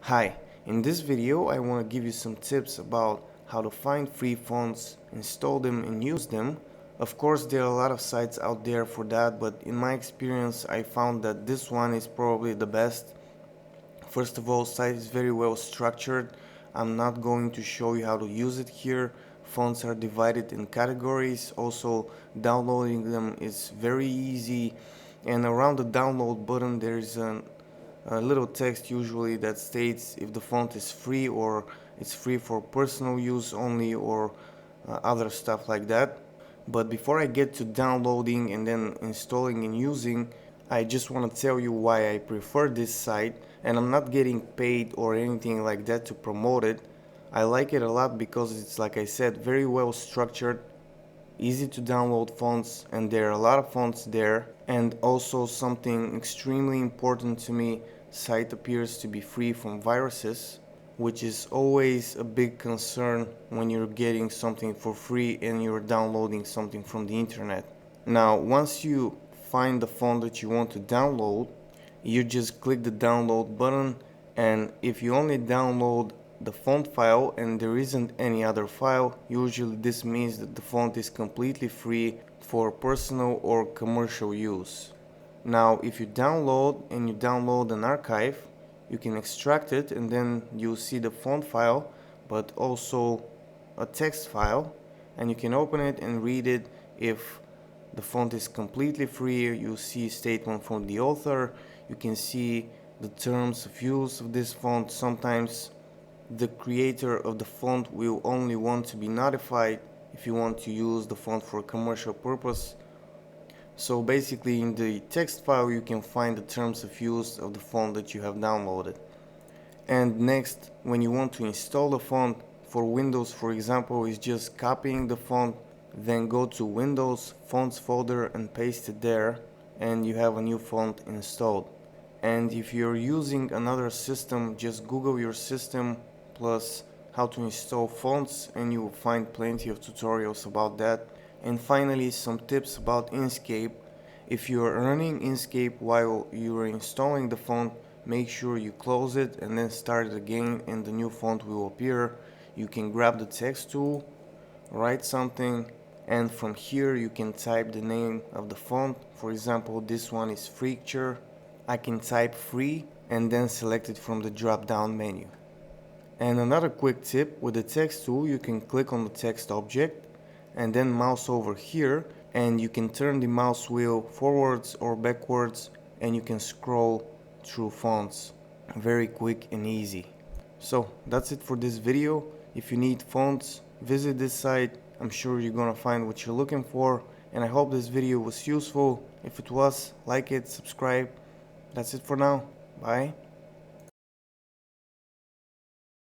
Hi, in this video I want to give you some tips about how to find free fonts, install them and use them. Of course there are a lot of sites out there for that, but in my experience I found that this one is probably the best. First of all, site is very well structured. I'm not going to show you how to use it here. Fonts are divided in categories. Also, downloading them is very easy. And around the download button there is a little text usually that states if the font is free or it's free for personal use only, or other stuff like that. But before I get to downloading and then installing and using, I just want to tell you why I prefer this site, and I'm not getting paid or anything like that to promote it. I like it a lot because it's, like I said, very well structured, easy to download fonts, and there are a lot of fonts there. And also something extremely important to me, site appears to be free from viruses, which is always a big concern when you're getting something for free and you're downloading something from the internet. Now, once you find the font that you want to download, you just click the download button, and if you only download the font file and there isn't any other file, usually this means that the font is completely free for personal or commercial use. Now, if you download and you download an archive, you can extract it and then you'll see the font file, but also a text file, and you can open it and read it. If the font is completely free, you'll see a statement from the author. You can see the terms of use of this font. Sometimes the creator of the font will only want to be notified if you want to use the font for a commercial purpose. So basically in the text file you can find the terms of use of the font that you have downloaded. And next, when you want to install the font for Windows, for example, is just copying the font, then go to Windows, Fonts folder and paste it there, and you have a new font installed. And if you're using another system, just Google your system plus how to install fonts and you will find plenty of tutorials about that. And finally, some tips about Inkscape. If you are running Inkscape while you are installing the font, make sure you close it and then start it again and the new font will appear. You can grab the text tool, write something, and from here you can type the name of the font. For example, this one is Freakture. I can type free and then select it from the drop down menu. And another quick tip, with the text tool you can click on the text object and then mouse over here, and you can turn the mouse wheel forwards or backwards and you can scroll through fonts. Very quick and easy. So that's it for this video. If you need fonts, visit this site. I'm sure you're gonna find what you're looking for, and I hope this video was useful. If it was, like it, subscribe. That's it for now. Bye.